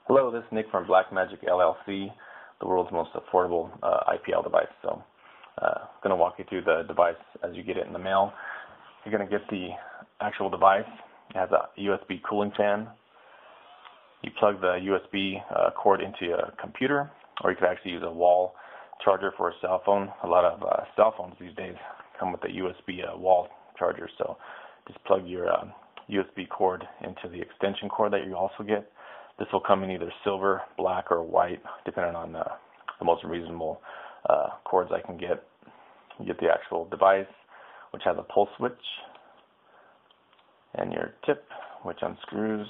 Hello, this is Nick from Blackmagic LLC, the world's most affordable IPL device. So I'm going to walk you through the device as you get it in the mail. You're going to get the actual device. It has a USB cooling fan. You plug the USB cord into a computer, or you could actually use a wall charger for a cell phone. A lot of cell phones these days come with a USB wall charger, so just plug your USB cord into the extension cord that you also get. This will come in either silver, black, or white, depending on the most reasonable cords I can get. You get the actual device, which has a pull switch, and your tip, which unscrews,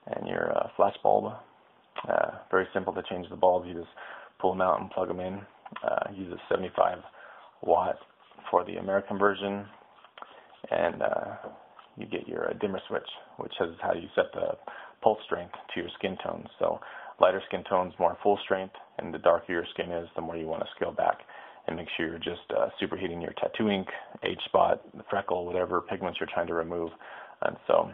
and your flash bulb. Very simple to change the bulbs. You just pull them out and plug them in. Use a 75 watt for the American version, and you get your dimmer switch, which is how you set the pulse strength to your skin tones. So lighter skin tones, more full strength, and the darker your skin is, the more you want to scale back and make sure you're just superheating your tattoo ink, age spot, freckle, whatever pigments you're trying to remove. And so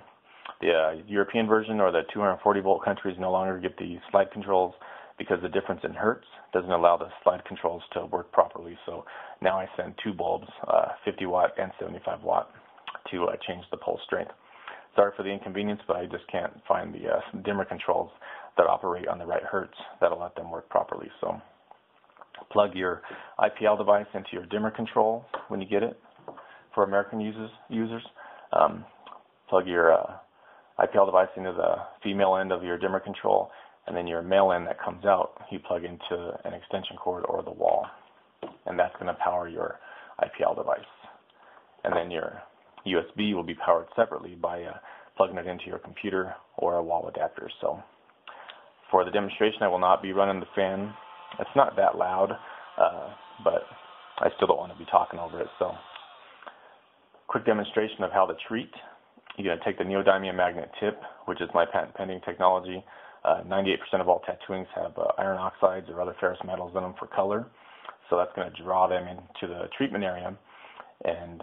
the European version or the 240 volt countries no longer get the slide controls because the difference in hertz doesn't allow the slide controls to work properly. So now I send two bulbs, 50 watt and 75 watt, to change the pulse strength. Sorry for the inconvenience, but I just can't find the dimmer controls that operate on the right hertz that'll let them work properly. So plug your IPL device into your dimmer control when you get it. For American users, plug your IPL device into the female end of your dimmer control, and then your male end that comes out, you plug into an extension cord or the wall, and that's going to power your IPL device. And then your USB will be powered separately by plugging it into your computer or a wall adapter. So for the demonstration, I will not be running the fan. It's not that loud, but I still don't want to be talking over it. So quick demonstration of how to treat. You're going to take the neodymium magnet tip, which is my patent pending technology. 98% of all tattoo inks have iron oxides or other ferrous metals in them for color. So that's going to draw them into the treatment area. And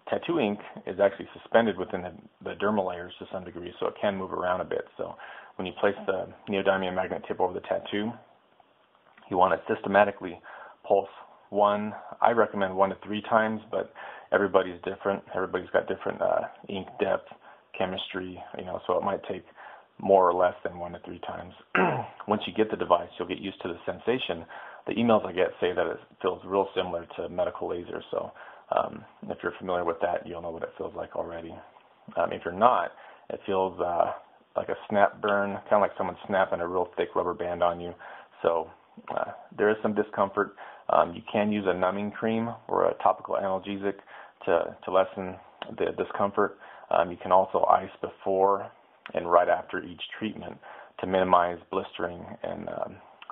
tattoo ink is actually suspended within the dermal layers to some degree, so it can move around a bit. So when you place the neodymium magnet tip over the tattoo, you want to systematically pulse I recommend 1 to 3 times, but everybody's different. Everybody's got different ink depth, chemistry, so it might take more or less than 1 to 3 times. Once you get the device, you'll get used to the sensation. The emails I get say that it feels real similar to medical laser, so if you're familiar with that, you'll know what it feels like already. If you're not, it feels like a snap burn, kind of like someone snapping a real thick rubber band on you. So there is some discomfort. You can use a numbing cream or a topical analgesic to lessen the discomfort. You can also ice before and right after each treatment to minimize blistering and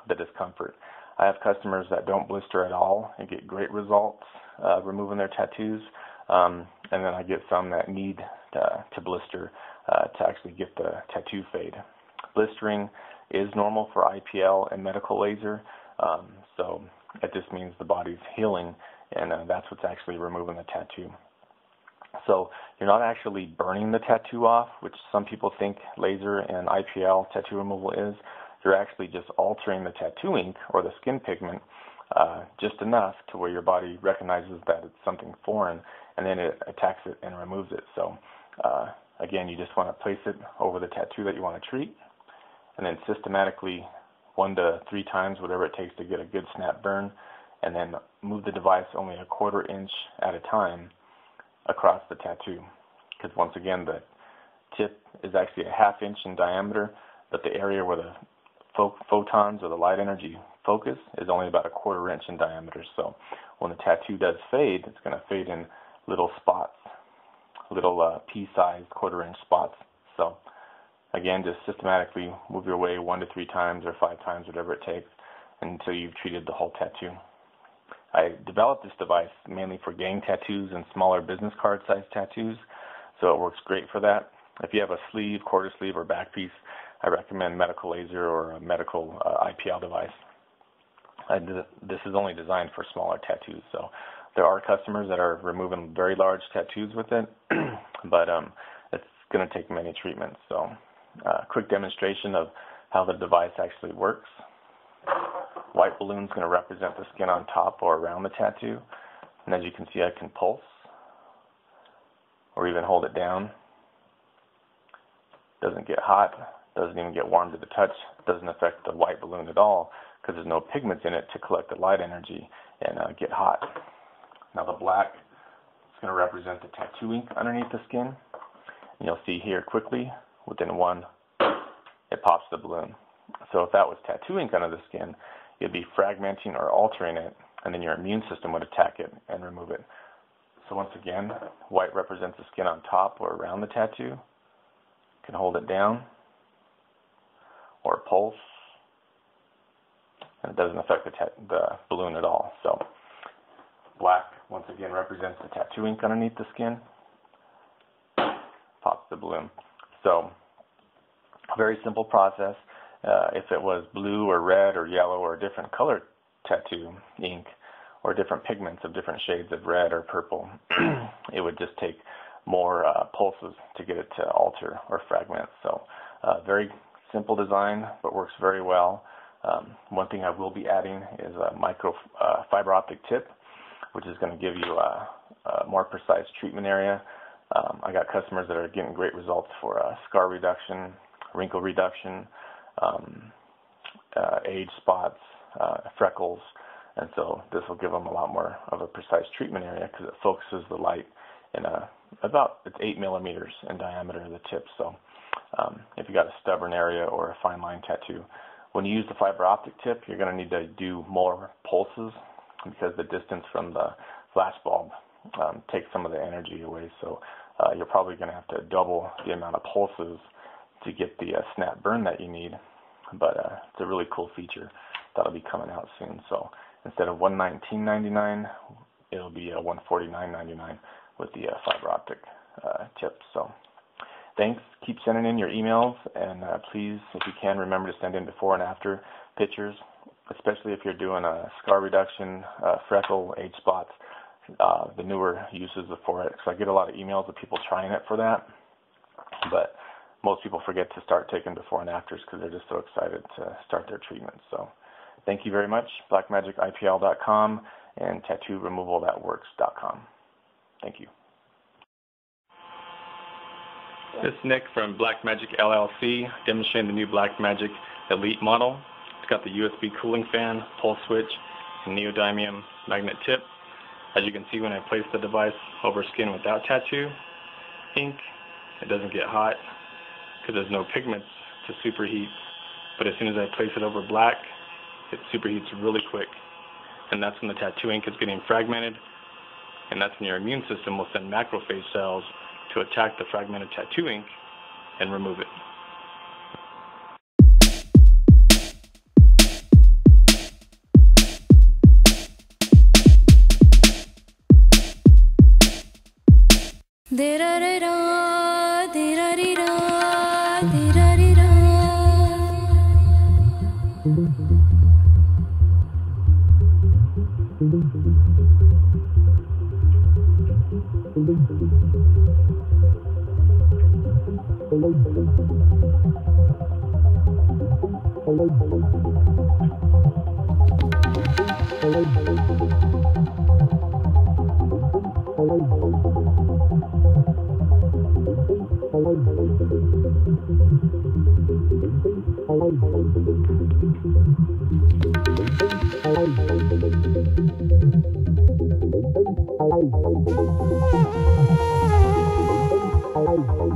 the discomfort. I have customers that don't blister at all and get great results removing their tattoos, and then I get some that need to blister to actually get the tattoo fade. Blistering is normal for IPL and medical laser, so it just means the body's healing, and that's what's actually removing the tattoo. So you're not actually burning the tattoo off, which some people think laser and IPL tattoo removal is. You're actually just altering the tattoo ink or the skin pigment just enough to where your body recognizes that it's something foreign, and then it attacks it and removes it. So again, you just want to place it over the tattoo that you want to treat, and then systematically 1 to 3 times, whatever it takes to get a good snap burn, and then move the device only a 1/4 inch at a time across the tattoo. Because once again, the tip is actually a 1/2 inch in diameter, but the area where the photons or the light energy focus is only about a 1/4 inch in diameter. So when the tattoo does fade, it's going to fade in little spots, little pea-sized 1/4 inch spots. So again, just systematically move your way 1 to 3 times or 5 times, whatever it takes, until you've treated the whole tattoo. I developed this device mainly for gang tattoos and smaller business card size tattoos, so it works great for that. If you have a sleeve, 1/4 sleeve, or back piece, I recommend medical laser or a medical IPL device. This is only designed for smaller tattoos, so there are customers that are removing very large tattoos with it, but it's going to take many treatments. So quick demonstration of how the device actually works. White balloon is going to represent the skin on top or around the tattoo. And as you can see, I can pulse or even hold it down. Doesn't get hot, doesn't even get warm to the touch, doesn't affect the white balloon at all because there's no pigments in it to collect the light energy and get hot. Now the black is going to represent the tattoo ink underneath the skin. And you'll see here quickly, within one, it pops the balloon. So if that was tattoo ink under the skin, you'd be fragmenting or altering it, and then your immune system would attack it and remove it. So once again, white represents the skin on top or around the tattoo. You can hold it down or pulse, and it doesn't affect the balloon at all. So black, once again, represents the tattoo ink underneath the skin, pops the balloon. So a very simple process. If it was blue or red or yellow or a different color tattoo ink or different pigments of different shades of red or purple, it would just take more pulses to get it to alter or fragment. So very simple design, but works very well. One thing I will be adding is a micro fiber optic tip, which is going to give you a more precise treatment area. I got customers that are getting great results for scar reduction, wrinkle reduction, age spots, freckles, and so this will give them a lot more of a precise treatment area because it focuses the light in it's 8 millimeters in diameter of the tip. So if you got a stubborn area or a fine line tattoo, when you use the fiber optic tip, you're going to need to do more pulses because the distance from the flash bulb takes some of the energy away. So you're probably going to have to double the amount of pulses to get the snap burn that you need. But it's a really cool feature that'll be coming out soon. So instead of $119.99, it'll be $149.99 with the fiber optic tip. So thanks. Keep sending in your emails, and please, if you can, remember to send in before and after pictures, especially if you're doing a scar reduction, freckle, age spots, the newer uses for it. So I get a lot of emails of people trying it for that, but most people forget to start taking before and afters because they're just so excited to start their treatment. So thank you very much. BlackMagicIPL.com and TattooRemovalThatWorks.com. Thank you. This is Nick from Blackmagic LLC, demonstrating the new Blackmagic Elite model. It's got the USB cooling fan, pulse switch, and neodymium magnet tip. As you can see, when I place the device over skin without tattoo ink, it doesn't get hot because there's no pigments to superheat. But as soon as I place it over black, it superheats really quick. And that's when the tattoo ink is getting fragmented, and that's when your immune system will send macrophage cells to attack the fragmented tattoo ink and remove it.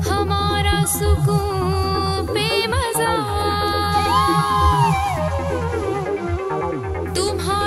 हमारा सुकून बेमज़ा तुम्हारा